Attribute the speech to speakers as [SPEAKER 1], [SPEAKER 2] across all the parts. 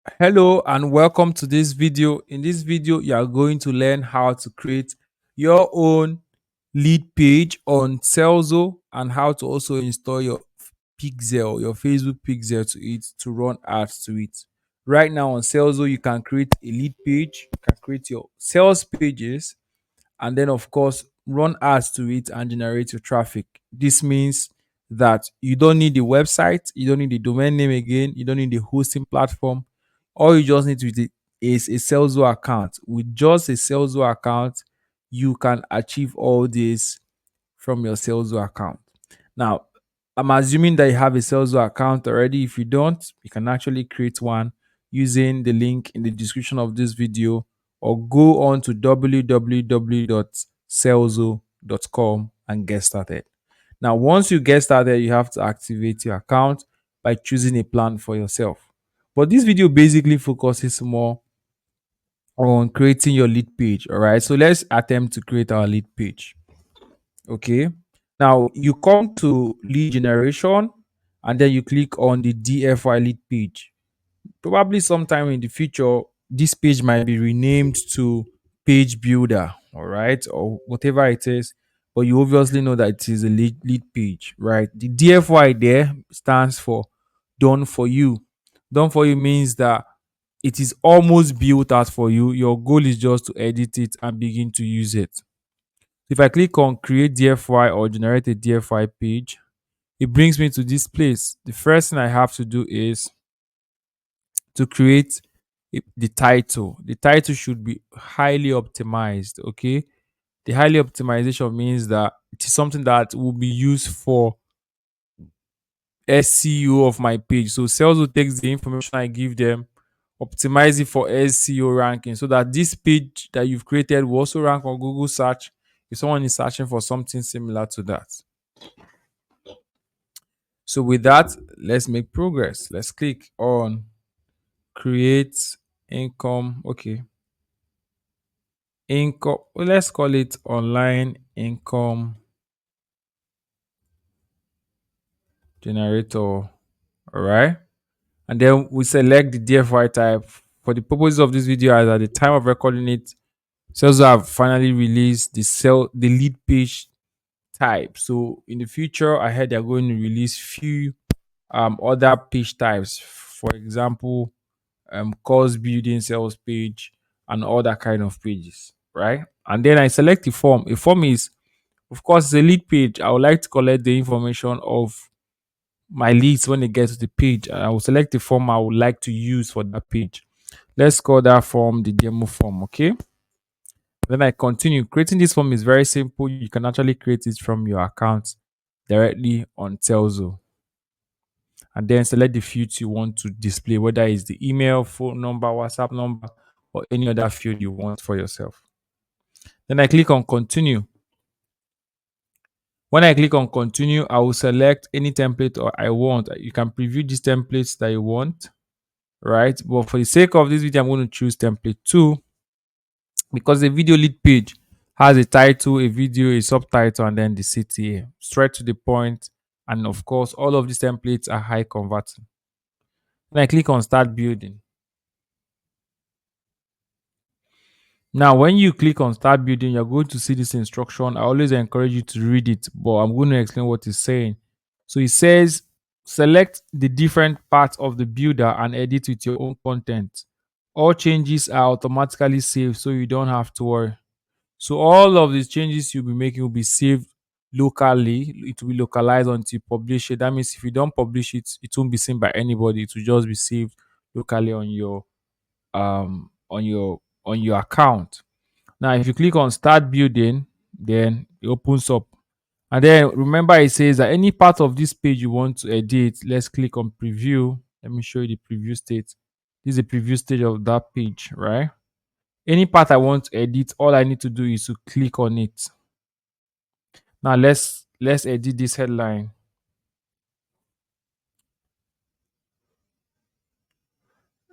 [SPEAKER 1] Hello and welcome to this video. In this video, you are going to learn how to create your own lead page on Serlzo and how to also install your pixel, your Facebook pixel to it to run ads to it. Right now on Serlzo, you can create a lead page, you can create your sales pages, and then of course run ads to it and generate your traffic. This means that you don't need the website, you don't need the domain name again, you don't need the hosting platform. All you just need to do is a Salesforce account. With just a Salesforce account, you can achieve all this from your Salesforce account. Now, I'm assuming that you have a Salesforce account already. If you don't, you can actually create one using the link in the description of this video, or go on to www.saleszo.com and get started. Now, once you get started, you have to activate your account by choosing a plan for yourself. But this video basically focuses more on creating your lead page. All right. So let's attempt to create our lead page. Okay. Now you come to lead generation and then you click on the DFY lead page. Probably sometime in the future, this page might be renamed to page builder, all right, or whatever it is. But you obviously know that it is a lead page, right? The DFY there stands for done for you. Done for you means that it is almost built out for you. Your goal is just to edit it and begin to use it. If I click on create DFY or generate a DFY page, it brings me to this place. The first thing I have to do is to create the title. The title should be highly optimized. Okay. The highly optimization means that it is something that will be used for SEO of my page. So sales will take the information I give them, optimize it for SEO ranking so that this page that you've created will also rank on Google search if someone is searching for something similar to that. So with that, let's make progress. Let's click on create income. Okay. Income. Well, let's call it online income generator. All right. And then we select the DFY type. For the purposes of this video, as at the time of recording it, sales have finally released the lead page type. So in the future, I heard they're going to release few other page types. For example, course building sales page and all that kind of pages, right? And then I select a form. A form is, of course, it's a lead page. I would like to collect the information of my leads when they get to the page. I will select the form I would like to use for that page. Let's call that form the demo form. Okay. Then I continue. Creating this form is very simple. You can actually create it from your account directly on Telzo. And then select the fields you want to display, whether it's the email, phone number, WhatsApp number, or any other field you want for yourself. Then I click on continue. When I click on continue, I will select any template or I want. You can preview these templates that you want, right? But for the sake of this video, I'm going to choose template 2 because the video lead page has a title, a video, a subtitle, and then the CTA. Straight to the point. And of course, all of these templates are high converting. Then I click on start building. Now, when you click on start building, you're going to see this instruction. I always encourage you to read it, but I'm going to explain what it's saying. So it says, select the different parts of the builder and edit with your own content. All changes are automatically saved, so you don't have to worry. So all of these changes you'll be making will be saved locally. It will be localized until you publish it. That means if you don't publish it, it won't be seen by anybody. It will just be saved locally on your account. Now, if you click on start building, then it opens up. And then remember, it says that any part of this page you want to edit, let's click on preview. Let me show you the preview state. This is the preview stage of that page, right? Any part I want to edit, all I need to do is to click on it. Now let's edit this headline.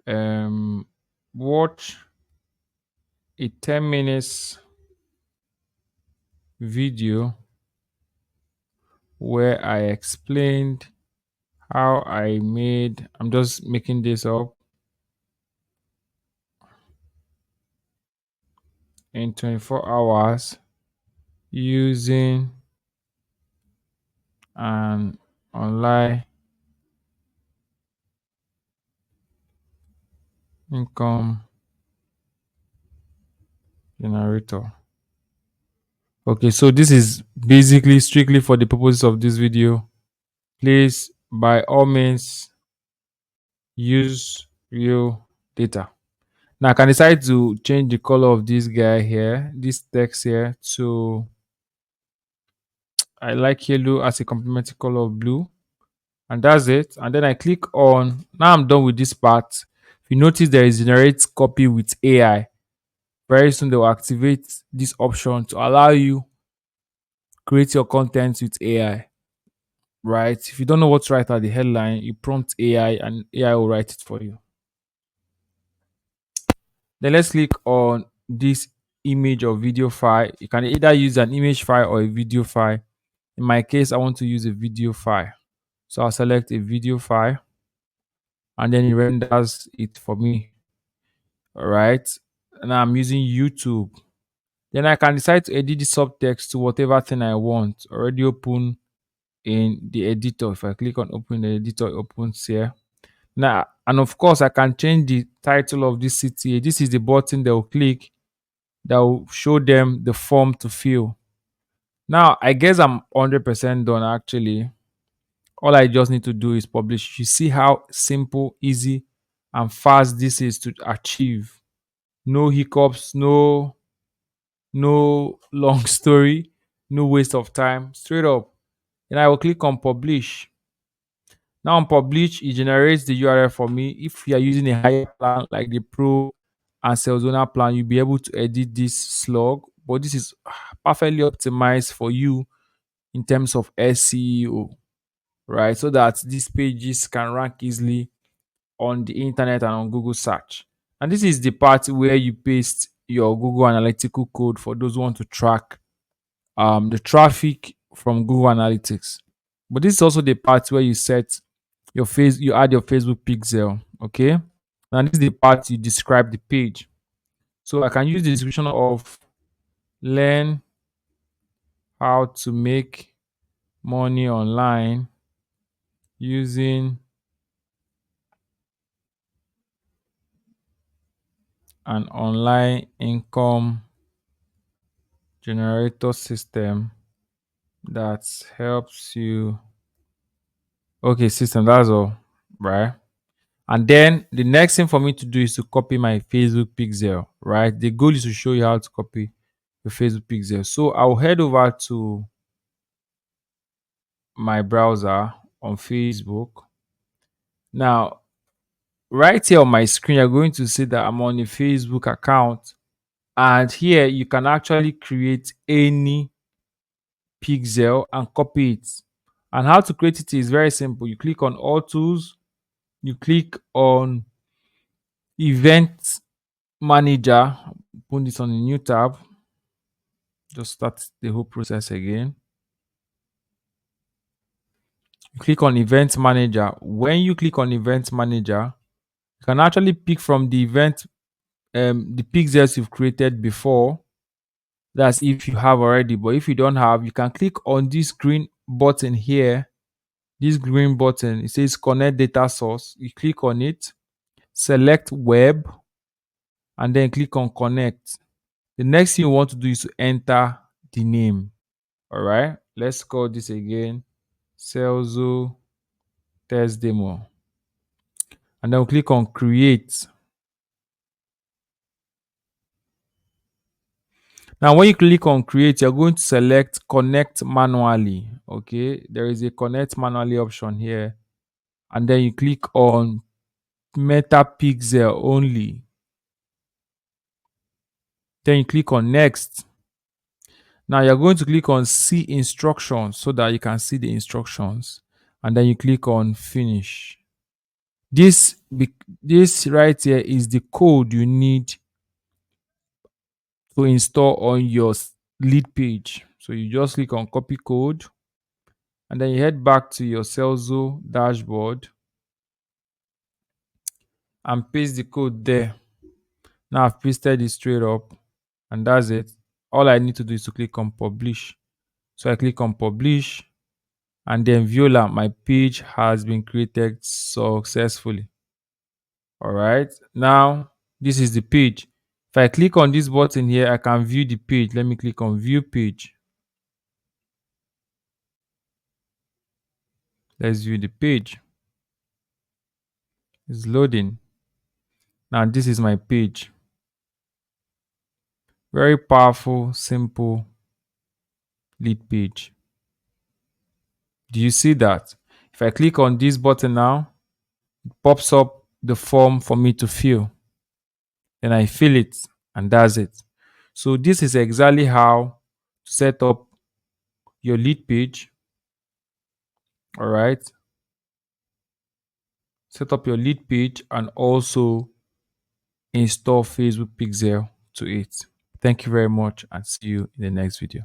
[SPEAKER 1] Um Watch a 10 minutes video where I explained how I made, I'm just making this up, in 24 hours using an online income generator. Okay, so this is basically strictly for the purposes of this video. Please, by all means, use real data. Now, I can decide to change the color of this guy here, this text here, to I like yellow as a complementary color of blue, and that's it. And then I click on. Now I'm done with this part. If you notice, there is generate copy with AI. Very soon they will activate this option to allow you create your content with AI. Right? If you don't know what to write at the headline, you prompt AI and AI will write it for you. Then let's click on this image or video file. You can either use an image file or a video file. In my case, I want to use a video file. So I'll select a video file and then it renders it for me. All right. And I'm using YouTube. Then I can decide to edit the subtext to whatever thing I want. Already open in the editor. If I click on open the editor, it opens here. Now, and of course, I can change the title of this CTA. This is the button they will click that will show them the form to fill. Now, I guess I'm 100% done actually. All I just need to do is publish. You see how simple, easy, and fast this is to achieve. No hiccups, no long story, no waste of time. Straight up. Then I will click on publish. Now on publish, it generates the URL for me. If you are using a higher plan like the Pro and Serlzo plan, you'll be able to edit this slug. But this is perfectly optimized for you in terms of SEO, right? So that these pages can rank easily on the internet and on Google search. And this is the part where you paste your Google Analytical code for those who want to track the traffic from Google Analytics. But this is also the part where you set you add your Facebook pixel. Okay. And this is the part you describe the page. So I can use the description of learn how to make money online using an online income generator system that helps you. Okay, system, that's all, right? And then the next thing for me to do is to copy my Facebook pixel, right? The goal is to show you how to copy the Facebook pixel. So I'll head over to my browser on Facebook. Now, right here on my screen, you're going to see that I'm on a Facebook account. And here you can actually create any pixel and copy it. And how to create it is very simple. You click on all tools, you click on event manager, put this on a new tab, just start the whole process again. You click on event manager. When you click on event manager, you can actually pick from the event the pixels you've created before. That's if you have already, but if you don't have, you can click on this green button here. This green button, it says connect data source. You click on it, select web, and then click on connect. The next thing you want to do is to enter the name. All right, let's call this again Serlzo test demo, and then we'll click on create. Now, when you click on create, you're going to select connect manually. Okay, there is a connect manually option here, and then you click on meta pixel only. Then you click on next. Now you're going to click on see instructions so that you can see the instructions, and then you click on finish. This right here is the code you need to install on your lead page. So you just click on copy code, and then you head back to your Serlzo dashboard and paste the code there. Now I've pasted it straight up, and that's it. All I need to do is to click on publish. So I click on publish, and then voila, my page has been created successfully. All right. Now, this is the page. If I click on this button here, I can view the page. Let me click on view page. Let's view the page. It's loading. Now, this is my page. Very powerful, simple lead page. Do you see that? If I click on this button now, it pops up the form for me to fill. Then I fill it, and that's it. So this is exactly how to set up your lead page. All right. Set up your lead page and also install Facebook Pixel to it. Thank you very much and see you in the next video.